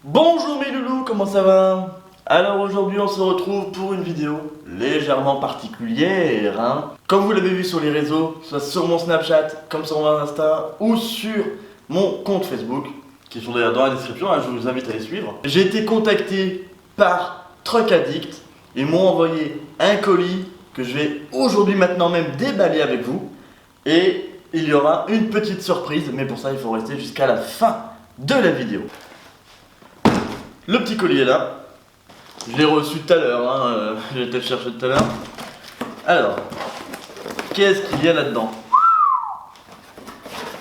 Bonjour mes loulous, comment ça va? Alors aujourd'hui on se retrouve pour une vidéo légèrement particulière hein. Comme vous l'avez vu sur les réseaux, soit sur mon Snapchat, comme sur mon Insta ou sur mon compte Facebook, qui sont d'ailleurs dans la description, hein, je vous invite à les suivre. J'ai été contacté par Truck Addict, ils m'ont envoyé un colis que je vais aujourd'hui maintenant même déballer avec vous. Et il y aura une petite surprise, mais pour ça il faut rester jusqu'à la fin de la vidéo. Le petit colis est là. Je l'ai reçu tout à l'heure, hein, j'ai été le chercher tout à l'heure. Alors, qu'est-ce qu'il y a là-dedans?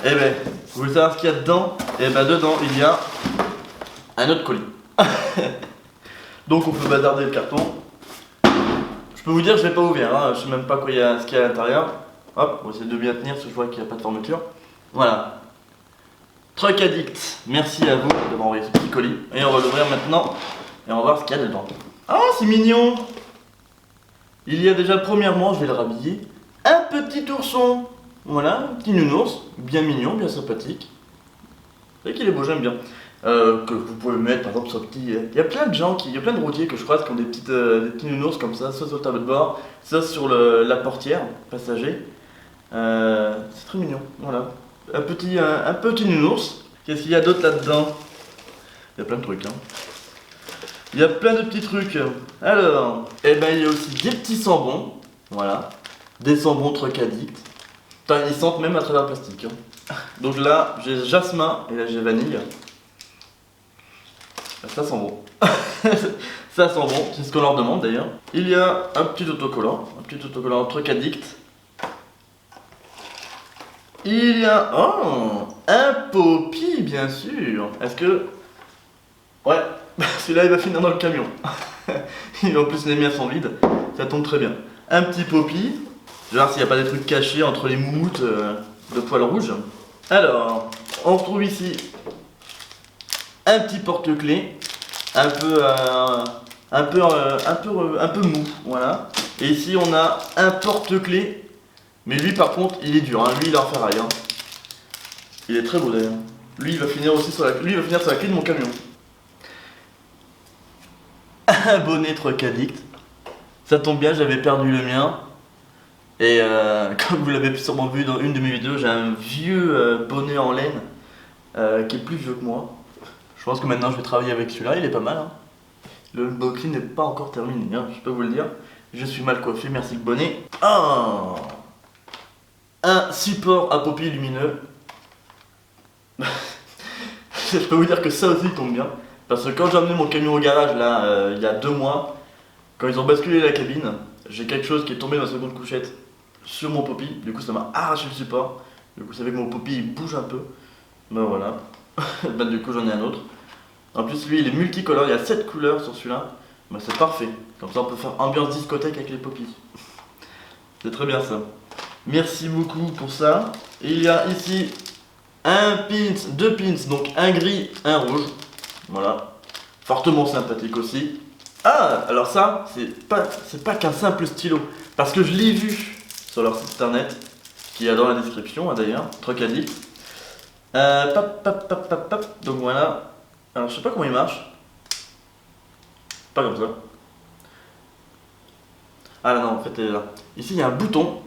Eh ben, vous voulez savoir ce qu'il y a dedans? Eh ben, dedans, il y a un autre colis. Donc, on peut bazarder le carton. Je peux vous dire, je ne l'ai pas ouvert, hein, je sais même pas ce qu'il y a à l'intérieur. Hop, on va essayer de bien tenir parce que je vois qu'il n'y a pas de fermeture. Voilà. Truck Addict, merci à vous d'avoir envoyé ce petit colis. Et on va l'ouvrir maintenant et on va voir ce qu'il y a dedans. Ah, c'est mignon! Il y a déjà, premièrement, je vais le rhabiller, un petit ourson. Voilà, un petit nounours, bien mignon, bien sympathique. C'est vrai qu'il est beau, j'aime bien. Que vous pouvez mettre par exemple sur le petit. Il y a plein de gens, il y a plein de routiers que je croise qui ont des petits nounours comme ça, soit sur le tableau de bord, soit sur la portière passager. C'est très mignon, voilà. Un petit nounours. Qu'est-ce qu'il y a d'autre là-dedans? Il y a plein de trucs, hein. Il y a plein de petits trucs. Alors, eh ben il y a aussi des petits sambons. Voilà. Des sambons Truck Addict. Putain, ils sentent même à travers le plastique. Hein. Donc là, j'ai jasmin et là j'ai vanille. Ça sent bon. Ça sent bon, c'est ce qu'on leur demande d'ailleurs. Il y a un petit autocollant Truck Addict. Il y a un Poppy, bien sûr. Est-ce que... Ouais, celui-là il va finir dans le camion. En plus les miens sont vides, ça tombe très bien. Un petit Poppy. Je vais voir s'il n'y a pas des trucs cachés entre les moumoutes de poils rouges. Alors, on retrouve ici un petit porte-clés, un peu mou, voilà. Et ici on a un porte-clés. Mais lui par contre il est dur, hein. Lui il est en ferraille. Hein. Il est très beau d'ailleurs. Lui il va finir aussi sur la clé de mon camion. Un bonnet Truck Addict. Ça tombe bien, j'avais perdu le mien. Et comme vous l'avez sûrement vu dans une de mes vidéos, j'ai un vieux bonnet en laine qui est plus vieux que moi. Je pense que maintenant je vais travailler avec celui-là, il est pas mal. Hein. Le unboxing n'est pas encore terminé, hein, je peux vous le dire. Je suis mal coiffé, merci le bonnet. Un support à Poppy lumineux. Je peux vous dire que ça aussi tombe bien. Parce que quand j'ai amené mon camion au garage là, il y a 2 mois, quand ils ont basculé la cabine, j'ai quelque chose qui est tombé dans la seconde couchette sur mon Poppy. Du coup ça m'a arraché le support. Du coup vous savez que mon Poppy il bouge un peu. Ben voilà. Ben, du coup j'en ai un autre. En plus lui il est multicolore, il y a 7 couleurs sur celui-là. Ben, c'est parfait. Comme ça on peut faire ambiance discothèque avec les Poppy. C'est très bien ça. Merci beaucoup pour ça. Et il y a ici deux pins, donc un gris, un rouge. Voilà. Fortement sympathique aussi. Ah, alors ça, c'est pas qu'un simple stylo. Parce que je l'ai vu sur leur site internet, qui est dans la description d'ailleurs, Truck Addict. Donc voilà. Alors je sais pas comment il marche. Pas comme ça. Ah là non, en fait elle est là. Ici il y a un bouton.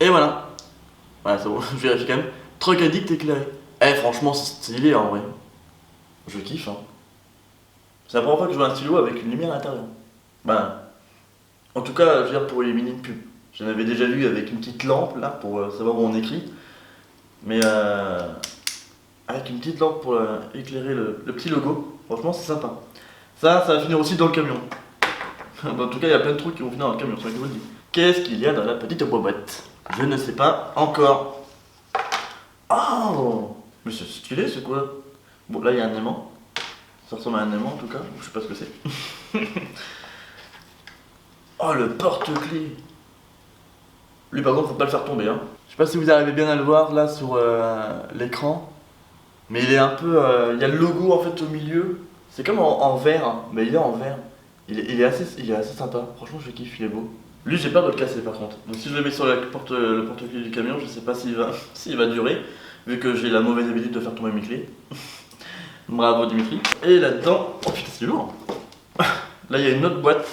Et voilà. Voilà, c'est bon, je vérifie quand même. Truck Addict éclairé. Eh, franchement, c'est stylé en vrai. Je kiffe, hein. C'est la première fois que je vois un stylo avec une lumière à l'intérieur. Ben, en tout cas, je veux dire pour éliminer une pub. J'en avais déjà vu avec une petite lampe là pour savoir où on écrit. Mais avec une petite lampe pour éclairer le petit logo. Franchement, c'est sympa. Ça va finir aussi dans le camion. En tout cas, il y a plein de trucs qui vont finir dans le camion, c'est ça que je vous le dis. Qu'est-ce qu'il y a dans la petite boîte? Je ne sais pas encore. Oh! Mais c'est stylé, c'est quoi? Bon, là il y a un aimant. Ça ressemble à un aimant en tout cas. Je sais pas ce que c'est. Oh, le porte-clés. Lui par contre, faut pas le faire tomber. Hein. Je sais pas si vous arrivez bien à le voir là sur l'écran. Mais il est un peu. Il y a le logo en fait au milieu. C'est comme en vert. Hein. Mais il est en vert. Il est assez sympa. Franchement, je kiffe, il est beau. Lui, j'ai peur de le casser par contre. Donc si je le mets sur le porte-clés du camion, je sais pas s'il va durer, vu que j'ai la mauvaise habitude de faire tomber mes clés. Bravo Dimitri. Et là-dedans, oh putain c'est lourd. Là il y a une autre boîte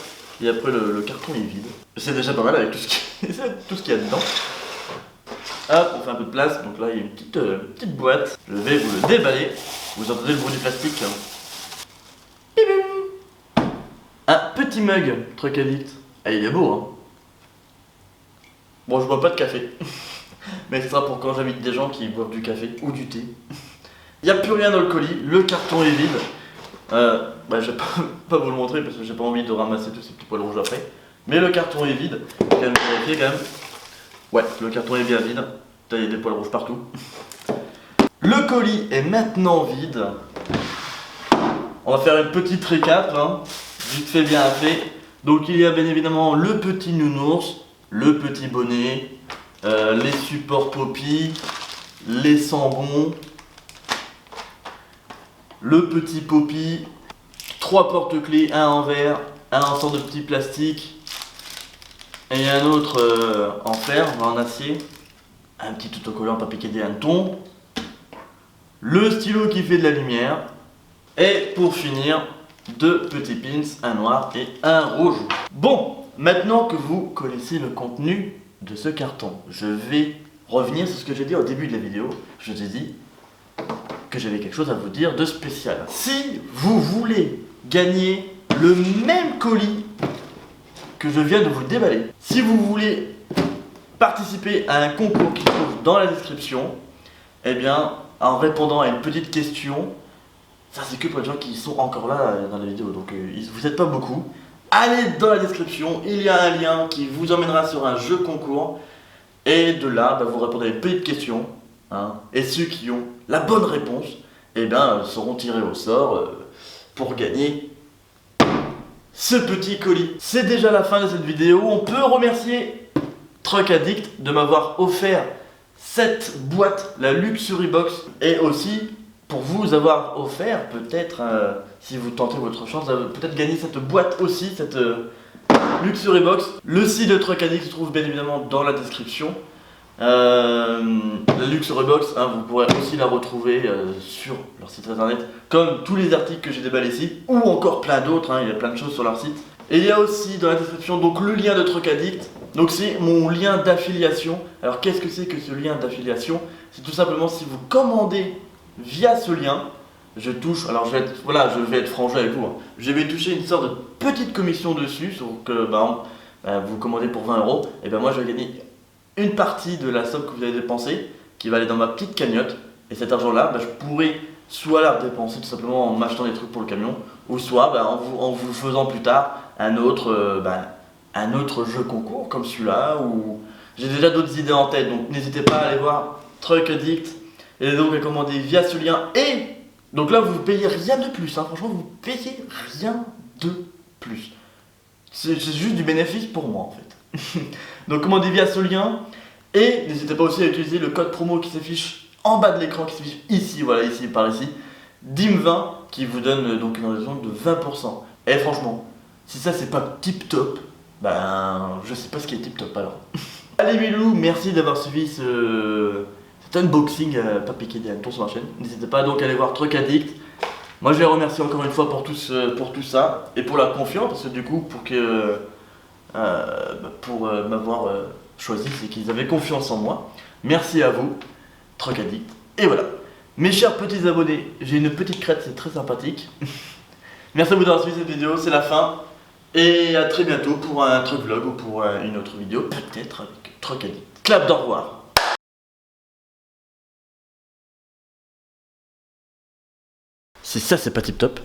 et après le carton est vide. C'est déjà pas mal avec tout ce qu'il y a dedans. Hop, on fait un peu de place, donc là il y a une petite boîte. Je vais vous le déballer. Vous entendez le bruit du plastique. Un petit mug, truc addict. Ah il est beau hein. Bon je bois pas de café. Mais ce sera pour quand j'invite des gens qui boivent du café ou du thé. Il n'y a plus rien dans le colis, le carton est vide. Je vais pas vous le montrer parce que j'ai pas envie de ramasser tous ces petits poils rouges après. Mais le carton est vide, je vais vérifier quand même. Ouais, le carton est bien vide. Il y a des poils rouges partout. Le colis est maintenant vide. On va faire une petite récap, hein. Vite fait, bien fait. Donc il y a bien évidemment le petit nounours, le petit bonnet, les supports Poppy, les sambons, le petit Poppy, 3 porte-clés, un en verre, un en sorte de petit plastique et un autre en fer, en acier, un petit autocollant pas piqué des hannetons, le stylo qui fait de la lumière et pour finir 2 petits pins, un noir et un rouge. Bon, maintenant que vous connaissez le contenu de ce carton, je vais revenir sur ce que j'ai dit au début de la vidéo. Je vous ai dit que j'avais quelque chose à vous dire de spécial. Si vous voulez gagner le même colis que je viens de vous déballer, si vous voulez participer à un concours qui se trouve dans la description, eh bien, en répondant à une petite question, ça c'est que pour les gens qui sont encore là dans la vidéo, donc vous n'êtes pas beaucoup. Allez dans la description, il y a un lien qui vous emmènera sur un jeu concours. Et de là, vous répondrez à une petite question. Hein, et ceux qui ont la bonne réponse, seront tirés au sort pour gagner ce petit colis. C'est déjà la fin de cette vidéo. On peut remercier Truck Addict de m'avoir offert cette boîte, la Luxury Box, et aussi pour vous avoir offert peut-être, si vous tentez votre chance, peut-être gagner cette boîte aussi, cette Luxury Box. Le site de Truck Addict se trouve bien évidemment dans la description. La Luxury Box, vous pourrez aussi la retrouver sur leur site internet, comme tous les articles que j'ai déballés ici, ou encore plein d'autres, il y a plein de choses sur leur site. Et il y a aussi dans la description donc le lien de Truck Addict. Donc c'est mon lien d'affiliation. Alors qu'est-ce que c'est que ce lien d'affiliation? C'est tout simplement si vous commandez via ce lien, je touche, alors je vais être franc avec vous, je vais toucher une sorte de petite commission dessus, sur que vous commandez pour 20 €, et moi je vais gagner une partie de la somme que vous avez dépensée, qui va aller dans ma petite cagnotte, et cet argent là, je pourrais soit la dépenser tout simplement en m'achetant des trucs pour le camion, ou soit en vous faisant plus tard un autre jeu concours comme celui-là, ou j'ai déjà d'autres idées en tête, donc n'hésitez pas à aller voir Truck Addict, et donc à commander via ce lien. Et donc là vous payez rien de plus, franchement vous payez rien de plus. C'est juste du bénéfice pour moi en fait. Donc commandez via ce lien. Et n'hésitez pas aussi à utiliser le code promo qui s'affiche en bas de l'écran, qui s'affiche ici, voilà, ici, par ici, DIM20, qui vous donne donc une réduction de 20%. Et franchement, si ça c'est pas tip top, je sais pas ce qui est tip top alors. Allez mes loups, merci d'avoir suivi cet unboxing pas piqué des hannetons sur ma chaîne. N'hésitez pas donc à aller voir Truck Addict. Moi je les remercie encore une fois pour tout ça et pour la confiance, parce que du coup pour m'avoir choisi, c'est qu'ils avaient confiance en moi. Merci à vous, Truck Addict. Et voilà, mes chers petits abonnés, j'ai une petite crête, c'est très sympathique. Merci à vous d'avoir suivi cette vidéo, c'est la fin. Et à très bientôt pour un truc vlog ou pour une autre vidéo, peut-être avec Truck Addict. Clap d'au revoir. Si ça c'est pas tip top.